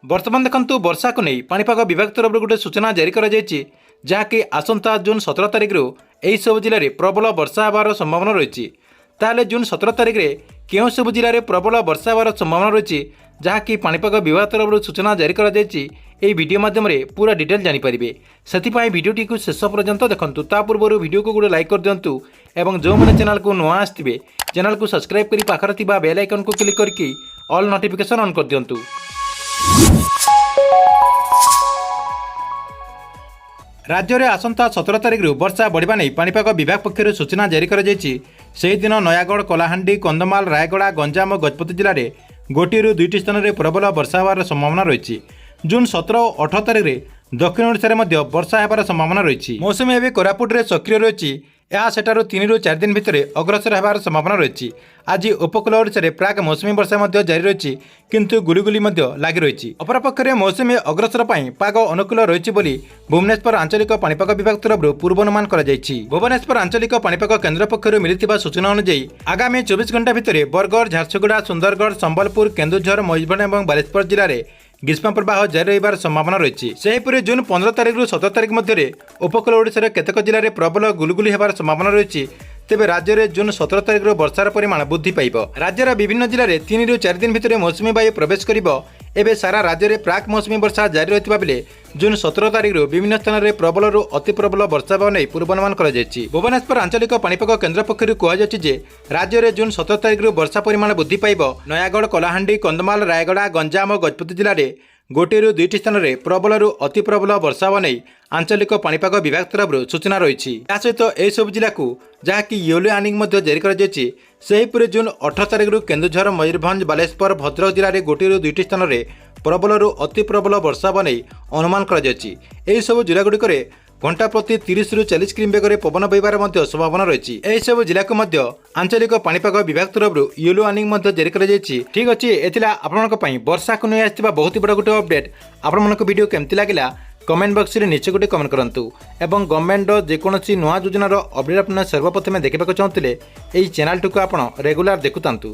बर्तमान देखु वर्षा को नहीं पाणीपाग विभाग तरफ गोटे सूचना जारी कर जहाँकि आसंता जून 17 तारिख रु यही सब जिले में प्रबल वर्षा होबार संभावना रही। ताले जून 17 तारिख में केउं सब जिले में प्रबल वर्षा होबार संभावना रही जहाँकि पाणीपाग विभाग तरफ सूचना जारी कर वीडियो माध्यम पूरा डिटेल जानीपारे। से भिडियोटी को शेष पर्यंत देखूँ। ता पूर्व वीडियो को गोटे लाइक कर दिंतु और जो मैंने चैनल को नुआ आसवे चैनल को सब्सक्राइब कर पाखर बेल आइकन को क्लिक करके ऑल नोटिफिकेशन ऑन कर दिंतु। राज्य में आसंता 17 तारिख रु वर्षा बढ़िबा नहीं पाणीपाग विभाग पक्षर सूचना जारी कर दिन नयागढ़ कलाहांडी कंधमाल रायगड़ा गंजाम और गजपति जिले में गोटे रु दुईटी स्थान में प्रबल वर्षा होवार संभावना रही। जून 17 और 18 तारिख में दक्षिण ओडिशा में वर्षा होबार संभावना रही। मौसुमी एवं कोरापुट में सक्रिय रही। यह सेठारु 3 रु 4 दिन भितर अग्रसर होबार संभावना रही। आज उपकूल ओडिशा रे प्राक मौसुमी वर्षा जारी रही किंतु गुलिगुली लगी रही। अपरपक्ष में मौसुमी अग्रसर पर पाग अनुकूल रही भुवनेश्वर आंचलिक पाणीपाग विभाग तरफ पूर्वानुमान कर भुवनेश्वर आंचलिक पाणीपाग केन्द्र पक्षर मिलिथिबा सूचना अनुसार आगामी 24 घंटा भितर बरगढ़ झारसुगुड़ा सुंदरगढ़ संबलपुर केन्दुझर मयूरभंज और बालेश्वर जिले में ग्रीष्म प्रवाह जारी रही संभावना रही। सेहीपरि जून 15 तारिख रु 17 तारिख मध्य उपकूल ओडिशा केतेक जिले में प्रबल गुलुगुली होबार संभावना रही। तेबे राज्य में जून 17 तारिख रु वर्षार परिमाण वृद्धि पाइब। राज्यर विभिन्न जिले में 3 रु 4 दिन भितर मौसुमी वायु प्रवेश करिब। एबे सारा राज्य में प्राक मौसुमी वर्षा जारी रही बेले जून 17 तारिख रु विभिन्न स्थान में प्रबल रु अति प्रबल वर्षा होगा नहीं पूर्वानुमान कर भुवनेश्वर आंचलिक पाणीपाग केन्द्र पक्षर कहुछि राज्य में जून 17 तारिख रु वर्षा परिमाण वृद्धि पाइब। नयागढ़ कलाहांडी कंधमाल रायगड़ा गंजाम और गजपति जिले में गोटे रु दुईटी स्थान में प्रबल रु अति प्रबल वर्षा होगा नहीं आंचलिक पाणीपाग विभाग तरफ सूचना रही। सहित यह सब जिला को जहाँकि येलो वार्निंग जारी कर जून 18 तारिख रु केन्दुझर मयूरभंज बालेश्वर भद्रक जिले में गोटे रु दुईटी स्थान में प्रबल रु अति प्रबल वर्षा होगा नहीं अनुमान कर सब जिलागुड़िक घंटा प्रति 30 रु 40 किमी बेगर पवन बहबार संभावना रही। यह सब जिला को आंचलिक पाणीपाग विभाग तरफ येलो वार्निंग जारी कर ठीक अच्छे। एथिला आपण वर्षा को नहीं आसथिबा बहुत ही बड़ा गोटे अपडेट। आपण वीडियो केमती लगिला कमेंट बॉक्स रे नीचे गोटे कमेंट करंतु एवं गवर्नमेंट जेकोसी नुआ योजनार अपडेट आपने सर्वप्रथमे देखा चाहते यही चैनल को आप रेगुलर देखुतांतु।